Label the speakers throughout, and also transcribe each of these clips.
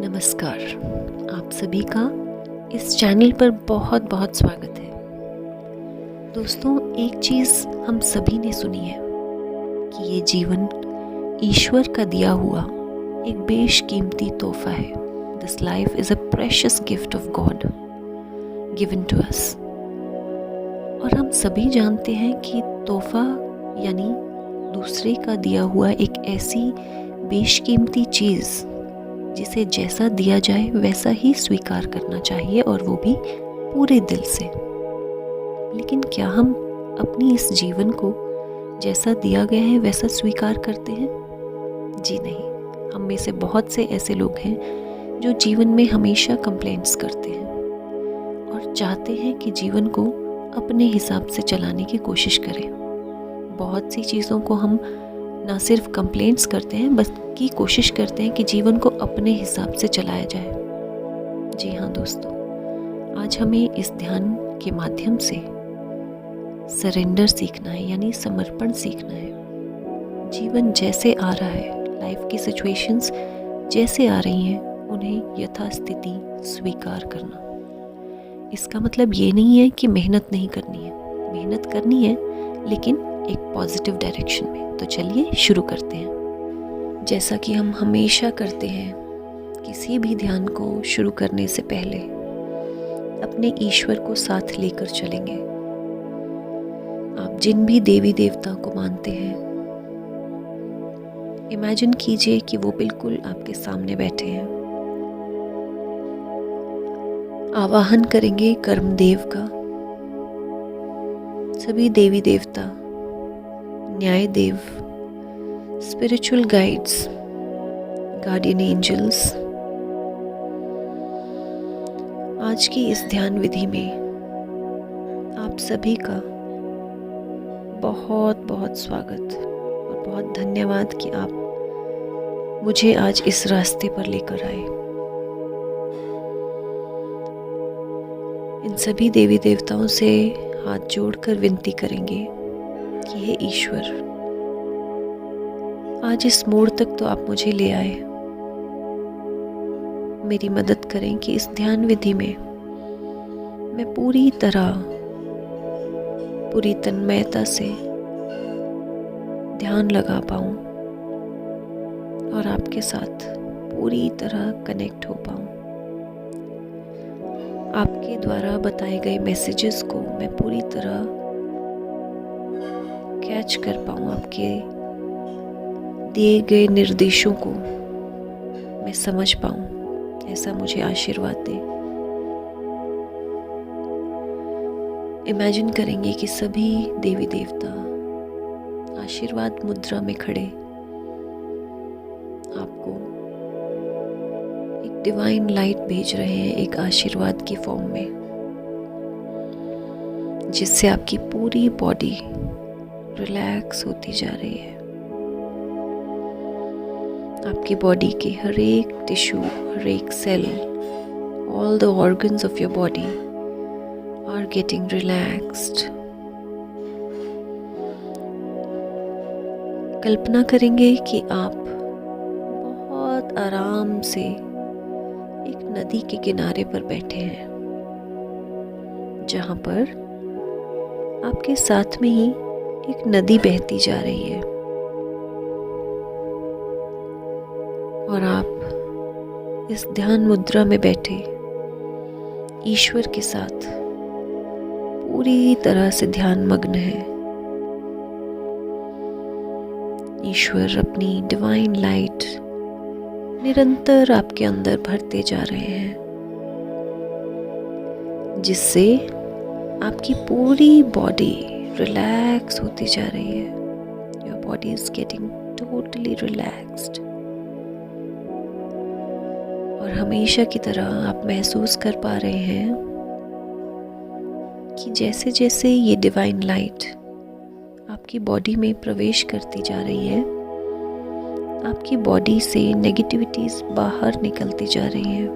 Speaker 1: नमस्कार। आप सभी का इस चैनल पर बहुत बहुत स्वागत है। दोस्तों, एक चीज़ हम सभी ने सुनी है कि ये जीवन ईश्वर का दिया हुआ एक बेशकीमती तोहफा है। This life is a precious gift of God given to us. और हम सभी जानते हैं कि तोहफा यानी दूसरे का दिया हुआ एक ऐसी बेशकीमती चीज़ जिसे जैसा दिया जाए वैसा ही स्वीकार करना चाहिए, और वो भी पूरे दिल से। लेकिन क्या हम अपनी इस जीवन को जैसा दिया गया है वैसा स्वीकार करते हैं? जी नहीं। हम में से बहुत से ऐसे लोग हैं जो जीवन में हमेशा कंप्लेंट्स करते हैं और चाहते हैं कि जीवन को अपने हिसाब से चलाने की कोशिश करें। बहुत सी चीज़ों को हम ना सिर्फ कंप्लेंट्स करते हैं बल्कि कोशिश करते हैं कि जीवन को अपने हिसाब से चलाया जाए। जी हाँ दोस्तों, आज हमें इस ध्यान के माध्यम से सरेंडर सीखना है, यानी समर्पण सीखना है। जीवन जैसे आ रहा है, लाइफ की सिचुएशंस जैसे आ रही हैं, उन्हें यथास्थिति स्वीकार करना। इसका मतलब ये नहीं है कि मेहनत नहीं करनी है, मेहनत करनी है, लेकिन एक पॉजिटिव डायरेक्शन में। तो चलिए शुरू करते हैं। जैसा कि हम हमेशा करते हैं, किसी भी ध्यान को शुरू करने से पहले अपने ईश्वर को साथ लेकर चलेंगे। आप जिन भी देवी देवता को मानते हैं, इमेजिन कीजिए कि वो बिल्कुल आपके सामने बैठे हैं। आवाहन करेंगे कर्मदेव का। सभी देवी देवता, न्याय देव, स्पिरिचुअल गाइड्स, गार्डियन एंजल्स, आज की इस ध्यान विधि में आप सभी का बहुत बहुत स्वागत और बहुत धन्यवाद कि आप मुझे आज इस रास्ते पर लेकर आए। इन सभी देवी देवताओं से हाथ जोड़कर विनती करेंगे कि हे ईश्वर, आज इस मोड़ तक तो आप मुझे ले आए। मेरी मदद करें कि इस ध्यान विधि में मैं पूरी तरह, पूरी तन्मयता से ध्यान लगा पाऊं और आपके साथ पूरी तरह कनेक्ट हो पाऊं। आपके द्वारा बताए गए मैसेजेस को मैं पूरी तरह कैच कर पाऊं, आपके दिए गए निर्देशों को मैं समझ पाऊं, ऐसा मुझे आशीर्वाद दें। इमेजिन करेंगे कि सभी देवी देवता आशीर्वाद मुद्रा में खड़े आपको एक डिवाइन लाइट भेज रहे हैं, एक आशीर्वाद की फॉर्म में, जिससे आपकी पूरी बॉडी रिलैक्स होती जा रही है। आपकी बॉडी के हर एक टिश्यू, हर एक cell, all the organs of your body are getting relaxed. कल्पना करेंगे कि आप बहुत आराम से एक नदी के किनारे पर बैठे हैं, जहां पर आपके साथ में ही एक नदी बहती जा रही है और आप इस ध्यान मुद्रा में बैठे ईश्वर के साथ पूरी तरह से ध्यान मग्न है। ईश्वर अपनी डिवाइन लाइट निरंतर आपके अंदर भरते जा रहे हैं, जिससे आपकी पूरी बॉडी रिलैक्स होती जा रही है। Your body is getting totally relaxed. और हमेशा की तरह आप महसूस कर पा रहे हैं कि जैसे जैसे ये डिवाइन लाइट आपकी बॉडी में प्रवेश करती जा रही है, आपकी बॉडी से नेगेटिविटीज बाहर निकलती जा रही हैं।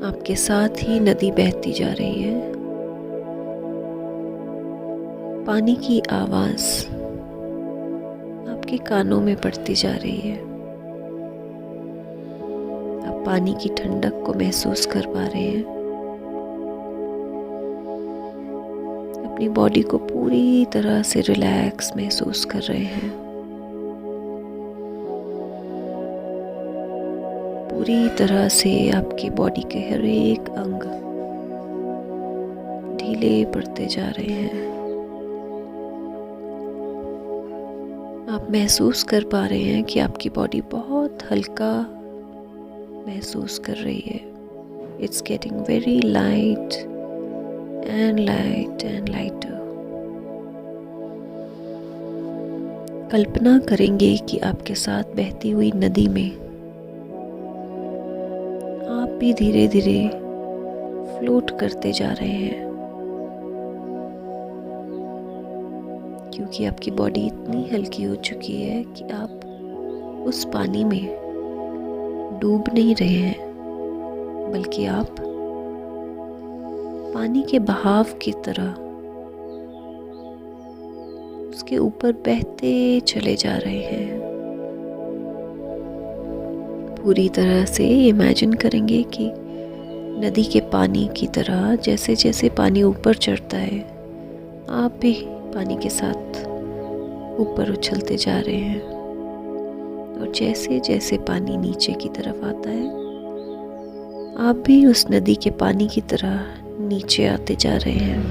Speaker 1: आपके साथ ही नदी बहती जा रही है। पानी की आवाज आपके कानों में पड़ती जा रही है। आप पानी की ठंडक को महसूस कर पा रहे हैं। अपनी बॉडी को पूरी तरह से रिलैक्स महसूस कर रहे हैं। पूरी तरह से आपकी बॉडी के हर एक अंग ढीले पड़ते जा रहे हैं। आप महसूस कर पा रहे हैं कि आपकी बॉडी बहुत हल्का महसूस कर रही है। It's getting very light and lighter. कल्पना करेंगे कि आपके साथ बहती हुई नदी में आप भी धीरे धीरे फ्लोट करते जा रहे हैं, क्योंकि आपकी बॉडी इतनी हल्की हो चुकी है कि आप उस पानी में डूब नहीं रहे हैं, बल्कि आप पानी के बहाव की तरह उसके ऊपर बहते चले जा रहे हैं। पूरी तरह से इमेजिन करेंगे कि नदी के पानी की तरह जैसे जैसे पानी ऊपर चढ़ता है, आप भी पानी के साथ ऊपर उछलते जा रहे हैं। और जैसे जैसे पानी नीचे की तरफ आता है, आप भी उस नदी के पानी की तरह नीचे आते जा रहे हैं।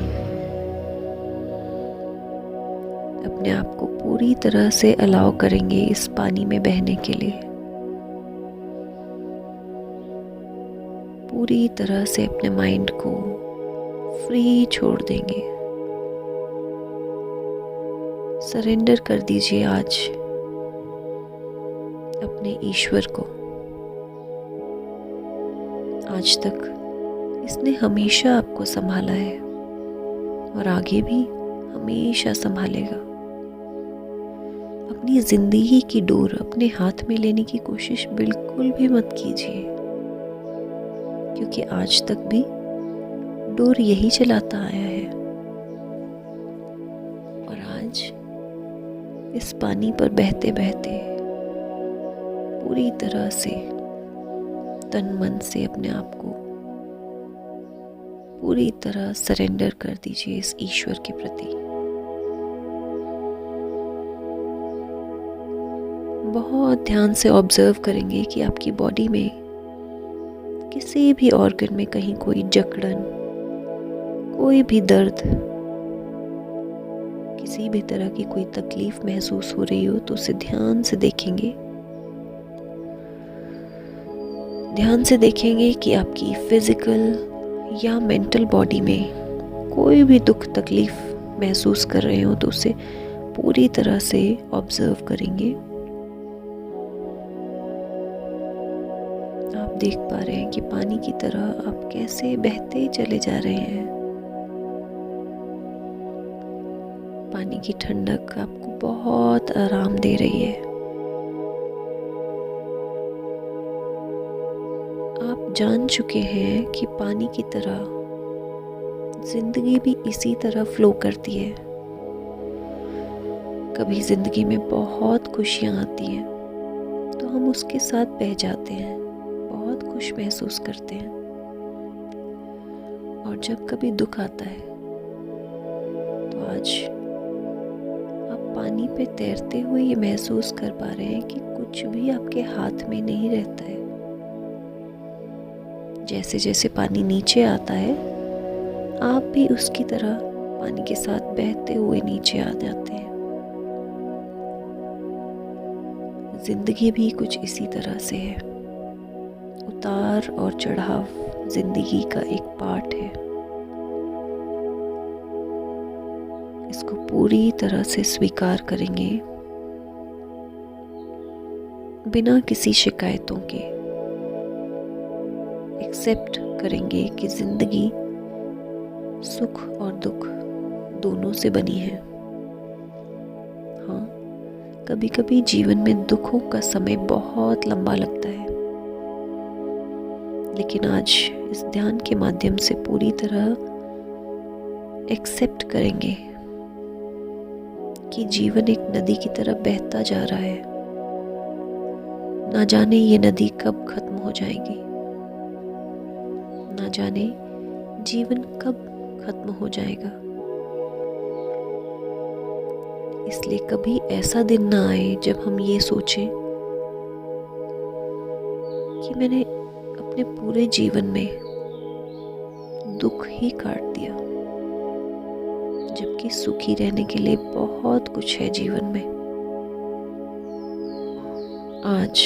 Speaker 1: अपने आप को पूरी तरह से अलाउ करेंगे इस पानी में बहने के लिए। पूरी तरह से अपने माइंड को फ्री छोड़ देंगे। सरेंडर कर दीजिए आज अपने ईश्वर को। आज तक इसने हमेशा आपको संभाला है और आगे भी हमेशा संभालेगा। अपनी जिंदगी की डोर अपने हाथ में लेने की कोशिश बिल्कुल भी मत कीजिए, क्योंकि आज तक भी डोर यही चलाता आया है। और आज इस पानी पर बहते बहते पूरी तरह से तन मन से अपने आप को पूरी तरह सरेंडर कर दीजिए इस ईश्वर के प्रति। बहुत ध्यान से ऑब्जर्व करेंगे कि आपकी बॉडी में किसी भी ऑर्गन में कहीं कोई जकड़न, कोई भी दर्द, किसी भी तरह की कोई तकलीफ महसूस हो रही हो तो उसे ध्यान से देखेंगे। ध्यान से देखेंगे कि आपकी फिजिकल या मेंटल बॉडी में कोई भी दुख तकलीफ महसूस कर रहे हो तो उसे पूरी तरह से ऑब्जर्व करेंगे। आप देख पा रहे हैं कि पानी की तरह आप कैसे बहते चले जा रहे हैं। पानी की ठंडक आपको बहुत आराम दे रही है। आप जान चुके हैं कि पानी की तरह जिंदगी भी इसी तरह फ्लो करती है। कभी जिंदगी में बहुत खुशियां आती हैं तो हम उसके साथ बह जाते हैं, बहुत खुश महसूस करते हैं। और जब कभी दुख आता है तो आज आप पानी पे तैरते हुए ये महसूस कर पा रहे हैं कि कुछ भी आपके हाथ में नहीं रहता है। जैसे जैसे पानी नीचे आता है, आप भी उसकी तरह पानी के साथ बहते हुए नीचे आ जाते हैं। जिंदगी भी कुछ इसी तरह से है। उतार और चढ़ाव जिंदगी का एक पार्ट है। इसको पूरी तरह से स्वीकार करेंगे बिना किसी शिकायतों के। एक्सेप्ट करेंगे कि जिंदगी सुख और दुख दोनों से बनी है। हाँ, कभी कभी जीवन में दुखों का समय बहुत लंबा लगता है, लेकिन आज इस ध्यान के माध्यम से पूरी तरह एक्सेप्ट करेंगे कि जीवन एक नदी की तरह बहता जा रहा है। ना जाने ये नदी कब खत्म हो जाएगी, ना जाने जीवन कब खत्म हो जाएगा। इसलिए कभी ऐसा दिन ना आए जब हम ये सोचें कि मैंने अपने पूरे जीवन में दुख ही काट दिया, जबकि सुखी रहने के लिए बहुत कुछ है जीवन में। आज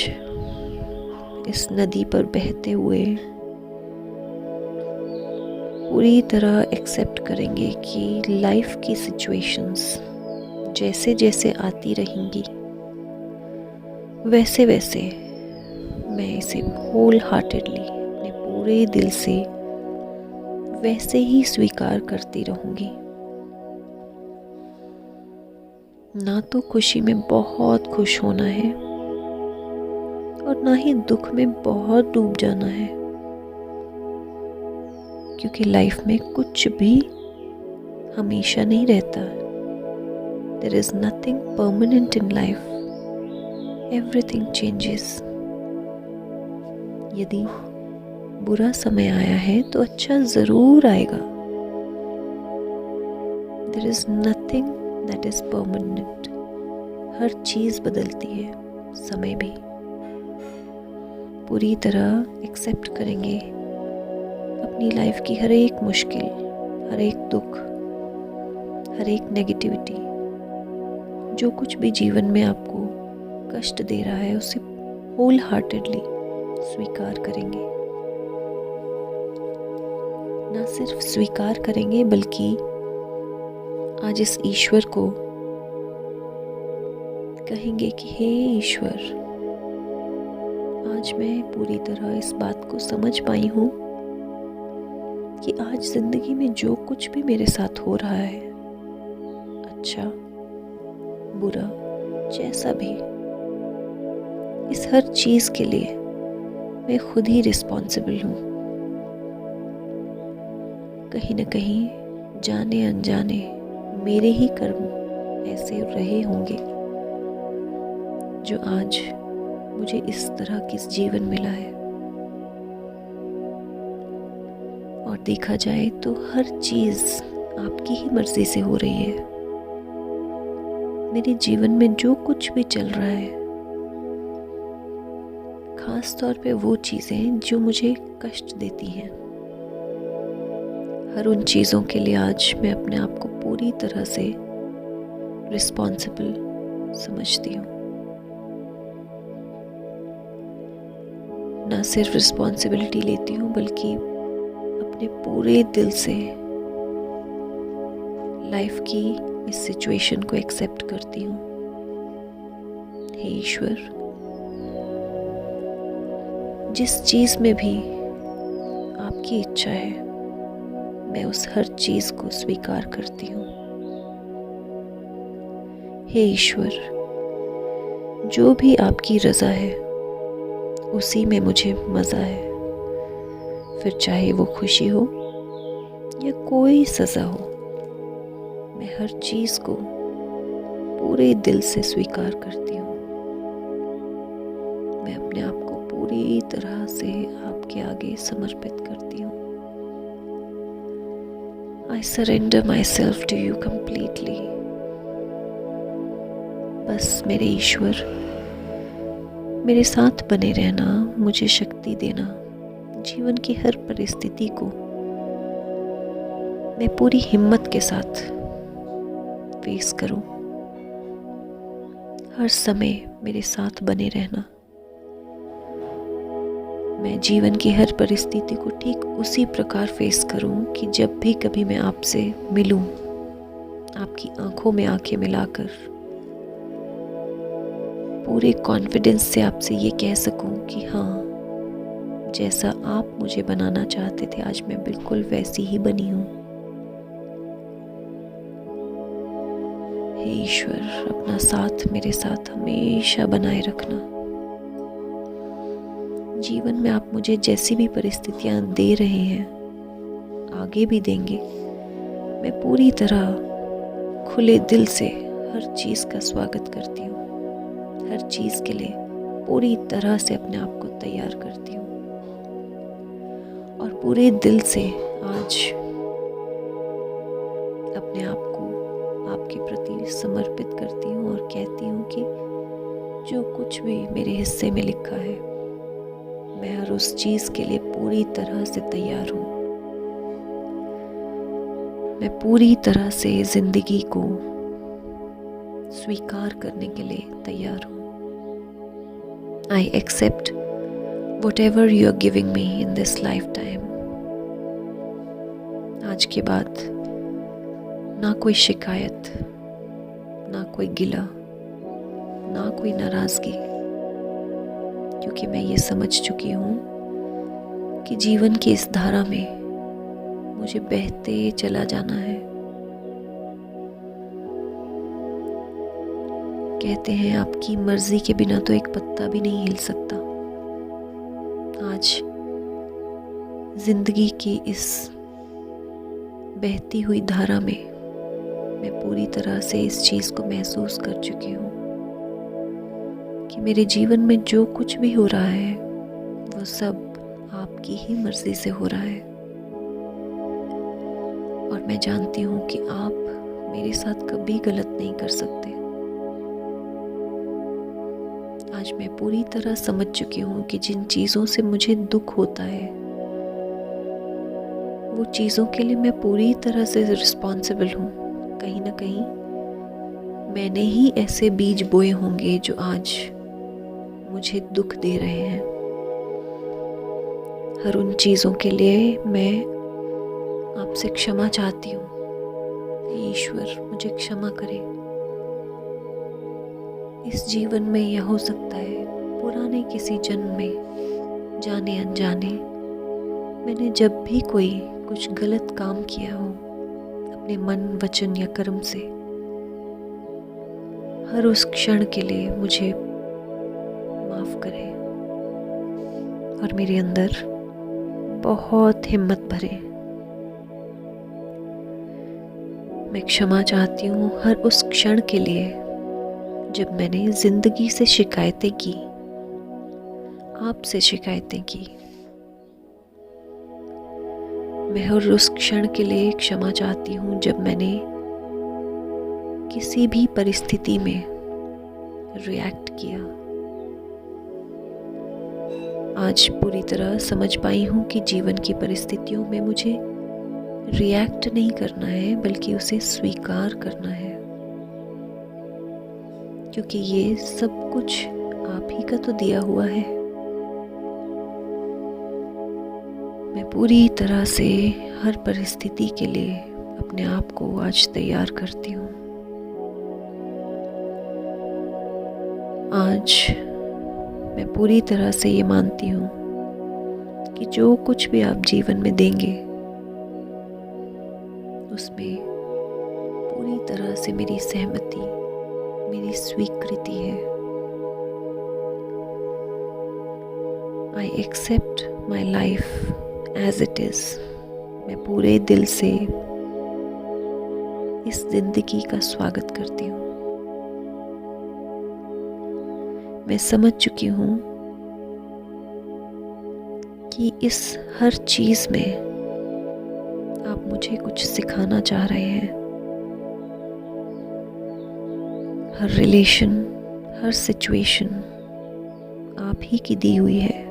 Speaker 1: इस नदी पर बहते हुए पूरी तरह एक्सेप्ट करेंगे कि लाइफ की सिचुएशंस जैसे जैसे आती रहेंगी वैसे वैसे मैं इसे होल हार्टेडली अपने पूरे दिल से वैसे ही स्वीकार करती रहूंगी। ना तो खुशी में बहुत खुश होना है और ना ही दुख में बहुत डूब जाना है, क्योंकि लाइफ में कुछ भी हमेशा नहीं रहता। There is nothing permanent in life. Everything changes. यदि बुरा समय आया है तो अच्छा जरूर आएगा। There is nothing that is permanent. हर चीज बदलती है, समय भी। पूरी तरह एक्सेप्ट करेंगे अपनी लाइफ की हर एक मुश्किल, हर एक दुख, हर एक नेगेटिविटी, जो कुछ भी जीवन में आपको कष्ट दे रहा है उसे होल हार्टेडली स्वीकार करेंगे। ना सिर्फ स्वीकार करेंगे बल्कि आज इस ईश्वर को कहेंगे कि हे ईश्वर, आज मैं पूरी तरह इस बात को समझ पाई हूँ कि आज जिंदगी में जो कुछ भी मेरे साथ हो रहा है, अच्छा बुरा जैसा भी, इस हर चीज के लिए मैं खुद ही रिस्पॉन्सिबल हूँ। कहीं न कहीं जाने अनजाने मेरे ही कर्म ऐसे रहे होंगे जो आज मुझे इस तरह की जीवन मिला है। और देखा जाए तो हर चीज आपकी ही मर्जी से हो रही है। मेरे जीवन में जो कुछ भी चल रहा है, खास तौर पे वो चीजें जो मुझे कष्ट देती हैं, हर उन चीजों के लिए आज मैं अपने आप को पूरी तरह से रिस्पॉन्सिबल समझती हूँ। ना सिर्फ रिस्पॉन्सिबिलिटी लेती हूँ बल्कि अपने पूरे दिल से लाइफ की इस सिचुएशन को एक्सेप्ट करती हूँ। हे ईश्वर, जिस चीज में भी आपकी इच्छा है मैं उस हर चीज को स्वीकार करती हूँ। हे ईश्वर, जो भी आपकी रजा है उसी में मुझे मजा है, फिर चाहे वो खुशी हो या कोई सजा हो, मैं हर चीज को पूरे दिल से स्वीकार करती हूँ। मैं अपने आप को पूरी तरह से आपके आगे समर्पित करती हूँ। I surrender myself to you completely. बस मेरे ईश्वर, मेरे साथ बने रहना, मुझे शक्ति देना, जीवन की हर परिस्थिति को मैं पूरी हिम्मत के साथ फेस करूं। हर समय मेरे साथ बने रहना। मैं जीवन की हर परिस्थिति को ठीक उसी प्रकार फेस करूं कि जब भी कभी मैं आपसे मिलूं, आपकी आंखों में आंखें मिलाकर पूरे कॉन्फिडेंस से आपसे ये कह सकूं कि हाँ, जैसा आप मुझे बनाना चाहते थे आज मैं बिल्कुल वैसी ही बनी हूं। हे ईश्वर, अपना साथ मेरे साथ हमेशा बनाए रखना। जीवन में आप मुझे जैसी भी परिस्थितियां दे रहे हैं, आगे भी देंगे, मैं पूरी तरह खुले दिल से हर चीज़ का स्वागत करती हूँ, हर चीज़ के लिए पूरी तरह से अपने आप को तैयार करती हूँ और पूरे दिल से आज अपने आप को आपके प्रति समर्पित करती हूँ और कहती हूँ कि जो कुछ भी मेरे हिस्से में लिखा है, मैं हर उस चीज़ के लिए पूरी तरह से तैयार हूँ। मैं पूरी तरह से जिंदगी को स्वीकार करने के लिए तैयार हूँ। I accept whatever you are giving me in this lifetime. आज के बाद ना कोई शिकायत, ना कोई गिला, ना कोई नाराज़गी, क्योंकि मैं ये समझ चुकी हूँ कि जीवन की इस धारा में मुझे बहते चला जाना है। कहते हैं आपकी मर्जी के बिना तो एक पत्ता भी नहीं हिल सकता। आज जिंदगी की इस बहती हुई धारा में मैं पूरी तरह से इस चीज़ को महसूस कर चुकी हूँ कि मेरे जीवन में जो कुछ भी हो रहा है वो सब आपकी ही मर्जी से हो रहा है और मैं जानती हूँ कि आप मेरे साथ कभी गलत नहीं कर सकते। आज मैं पूरी तरह समझ चुकी हूँ कि जिन चीज़ों से मुझे दुख होता है वो चीज़ों के लिए मैं पूरी तरह से रिस्पॉन्सिबल हूँ। कहीं ना कहीं मैंने ही ऐसे बीज बोए होंगे जो आज मुझे दुख दे रहे हैं। हर उन चीज़ों के लिए मैं आपसे क्षमा चाहती हूँ। ईश्वर मुझे क्षमा करे। इस जीवन में यह हो सकता है पुराने किसी जन्म में जाने अनजाने मैंने जब भी कोई कुछ गलत काम किया हो अपने मन, वचन या कर्म से, हर उस क्षण के लिए मुझे माफ करे और मेरे अंदर बहुत हिम्मत भरे। मैं क्षमा चाहती हूँ हर उस क्षण के लिए जब मैंने जिंदगी से शिकायतें की, आपसे शिकायतें की। मैं हर उस क्षण के लिए क्षमा चाहती हूँ जब मैंने किसी भी परिस्थिति में रिएक्ट किया। आज पूरी तरह समझ पाई हूँ कि जीवन की परिस्थितियों में मुझे रिएक्ट नहीं करना है बल्कि उसे स्वीकार करना है, क्योंकि ये सब कुछ आप ही का तो दिया हुआ है। मैं पूरी तरह से हर परिस्थिति के लिए अपने आप को आज तैयार करती हूँ। आज मैं पूरी तरह से ये मानती हूँ कि जो कुछ भी आप जीवन में देंगे उसमें पूरी तरह से मेरी सहमति, मेरी स्वीकृति है। I accept my life as it is. मैं पूरे दिल से इस जिंदगी का स्वागत करती हूँ। मैं समझ चुकी हूँ कि इस हर चीज़ में आप मुझे कुछ सिखाना चाह रहे हैं। हर रिलेशन, हर सिचुएशन आप ही की दी हुई है।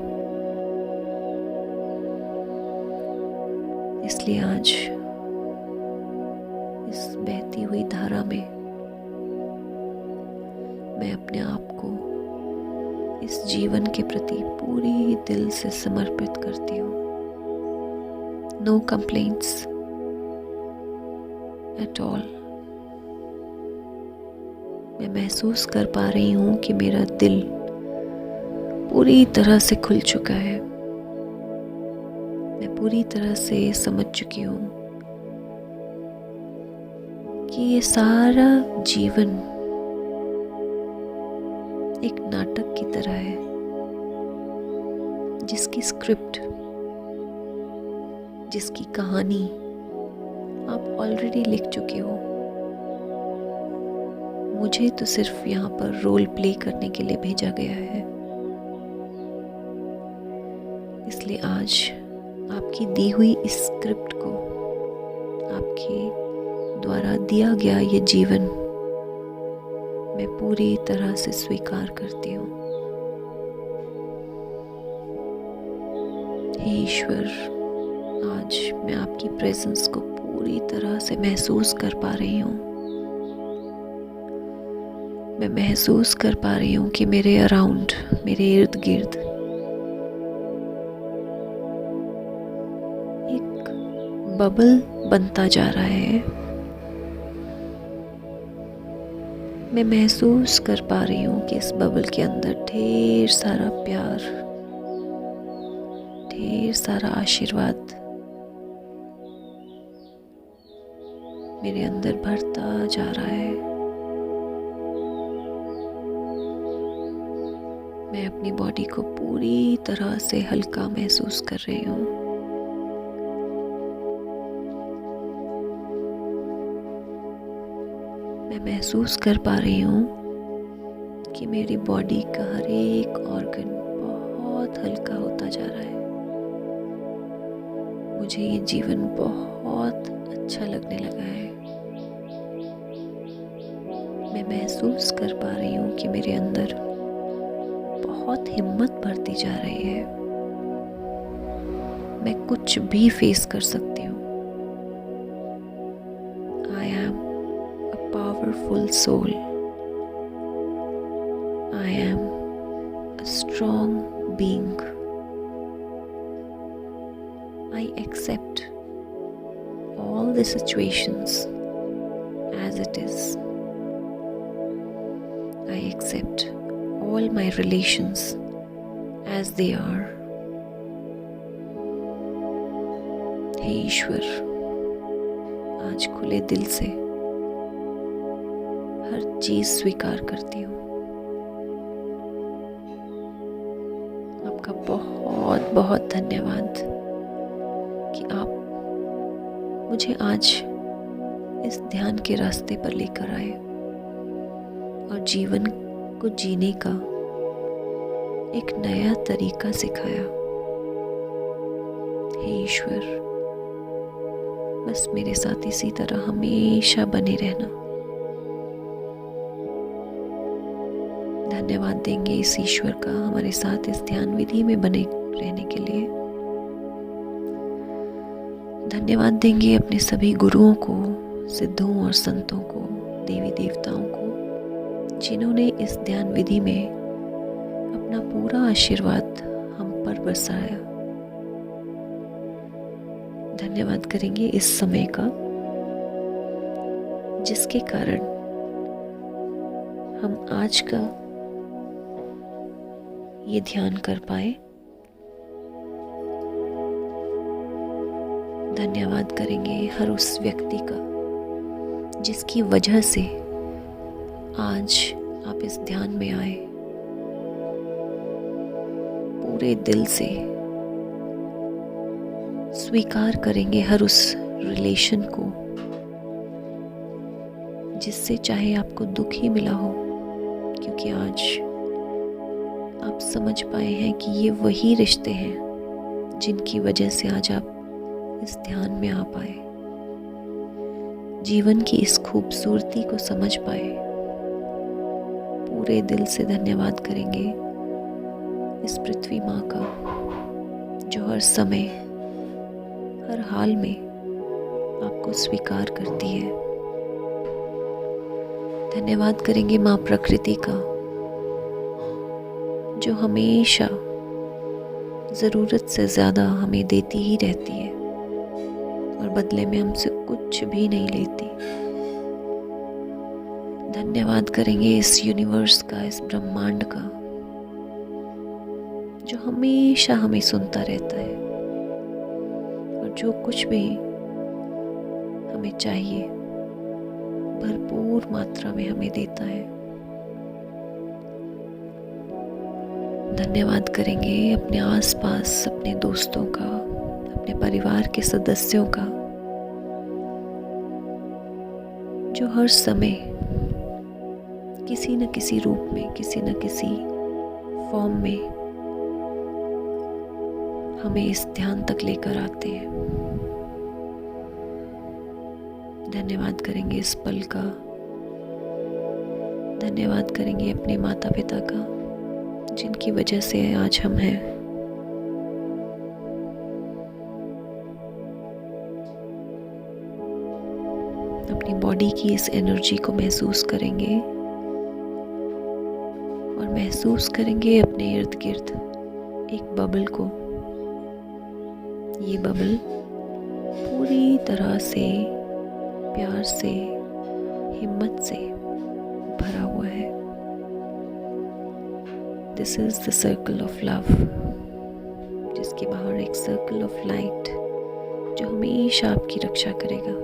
Speaker 1: इसलिए आज इस बहती हुई धारा में मैं अपने आप को इस जीवन के प्रति पूरी दिल से समर्पित करती हूँ। No complaints at all. मैं महसूस कर पा रही हूँ कि मेरा दिल पूरी तरह से खुल चुका है। मैं पूरी तरह से समझ चुकी हूँ कि ये सारा जीवन एक नाटक की तरह है जिसकी स्क्रिप्ट, जिसकी कहानी आप ऑलरेडी लिख चुके हो। मुझे तो सिर्फ यहाँ पर रोल प्ले करने के लिए भेजा गया है। इसलिए आज आपकी दी हुई इस स्क्रिप्ट को, आपके द्वारा दिया गया ये जीवन मैं पूरी तरह से स्वीकार करती हूँ। हे ईश्वर, आज मैं आपकी प्रेजेंस को पूरी तरह से महसूस कर पा रही हूँ। मैं महसूस कर पा रही हूँ कि मेरे अराउंड, मेरे इर्द गिर्द एक बबल बनता जा रहा है। मैं महसूस कर पा रही हूँ कि इस बबल के अंदर ढेर सारा प्यार, ढेर सारा आशीर्वाद मेरे अंदर भरता जा रहा है। मैं अपनी बॉडी को पूरी तरह से हल्का महसूस कर रही हूँ। मैं महसूस कर पा रही हूँ कि मेरी बॉडी का हर एक ऑर्गन बहुत हल्का होता जा रहा है। मुझे ये जीवन बहुत अच्छा लगने लगा है। मैं महसूस कर पा रही हूँ कि मेरे अंदर बहुत हिम्मत बढ़ती जा रही है। मैं कुछ भी फेस कर सकती हूँ। I am a powerful soul. I am a strong being. I accept all the situations as it is. I accept all my relations as they are. हे ईश्वर, आज खुले दिल से हर चीज स्वीकार करती हूँ। आपका बहुत बहुत धन्यवाद कि आप मुझे आज इस ध्यान के रास्ते पर लेकर आए और जीवन को जीने का एक नया तरीका सिखाया। हे ईश्वर, बस मेरे साथ इसी तरह हमेशा बने रहना। धन्यवाद देंगे इस ईश्वर का हमारे साथ इस ध्यान विधि में बने रहने के लिए। धन्यवाद देंगे अपने सभी गुरुओं को, सिद्धों और संतों को, देवी देवताओं को, जिन्होंने इस ध्यान विधि में अपना पूरा आशीर्वाद हम पर बरसाया। धन्यवाद करेंगे इस समय का, जिसके कारण हम आज का ये ध्यान कर पाए। धन्यवाद करेंगे हर उस व्यक्ति का जिसकी वजह से आज आप इस ध्यान में आए। पूरे दिल से स्वीकार करेंगे हर उस रिलेशन को जिससे चाहे आपको दुख ही मिला हो, क्योंकि आज आप समझ पाए हैं कि ये वही रिश्ते हैं जिनकी वजह से आज आप इस ध्यान में आ पाए, जीवन की इस खूबसूरती को समझ पाए। पूरे दिल से धन्यवाद करेंगे इस पृथ्वी माँ का, जो हर समय, हर हाल में आपको स्वीकार करती है। धन्यवाद करेंगे माँ प्रकृति का, जो हमेशा ज़रूरत से ज़्यादा हमें देती ही रहती है और बदले में हमसे कुछ भी नहीं लेती। धन्यवाद करेंगे इस यूनिवर्स का, इस ब्रह्मांड का, जो हमेशा हमें सुनता रहता है और जो कुछ भी हमें चाहिए भरपूर मात्रा में हमें देता है। धन्यवाद करेंगे अपने आसपास, अपने दोस्तों का, अपने परिवार के सदस्यों का, जो हर समय किसी न किसी रूप में, किसी न किसी फॉर्म में हमें इस ध्यान तक लेकर आते हैं। धन्यवाद करेंगे इस पल का, धन्यवाद करेंगे अपने माता पिता का, जिनकी वजह से आज हम हैं। अपनी बॉडी की इस एनर्जी को महसूस करेंगे और महसूस करेंगे अपने इर्द गिर्द एक बबल को। ये बबल पूरी तरह से प्यार से, हिम्मत से भरा हुआ है। This is the circle of love, जिसके बाहर एक सर्कल ऑफ लाइट जो हमेशा आपकी रक्षा करेगा।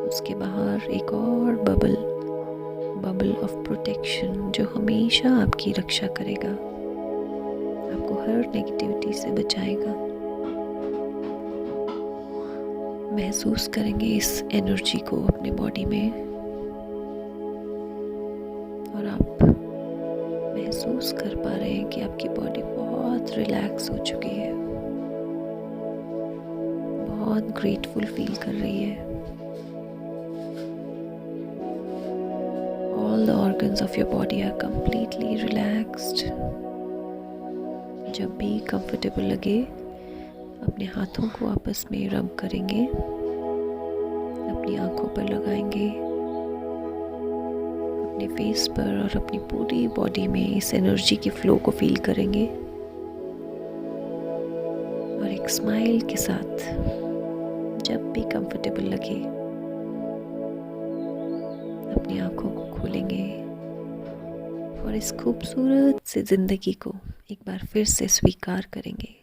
Speaker 1: उसके बाहर एक और बबल, बबल ऑफ प्रोटेक्शन, जो हमेशा आपकी रक्षा करेगा, आपको हर नेगेटिविटी से बचाएगा। महसूस करेंगे इस एनर्जी को अपने बॉडी में और आप महसूस कर पा रहे हैं कि आपकी बॉडी बहुत रिलैक्स हो चुकी है, बहुत ग्रेटफुल फील कर रही है। All the organs of your body are completely relaxed. जब भी कंफर्टेबल लगे अपने हाथों को आपस में रब करेंगे, अपनी आंखों पर लगाएंगे, अपने फेस पर और अपनी पूरी बॉडी में इस एनर्जी के फ्लो को फील करेंगे और एक स्माइल के साथ जब भी कंफर्टेबल लगे अपनी आंखों को खोलेंगे और इस खूबसूरत सी जिंदगी को एक बार फिर से स्वीकार करेंगे।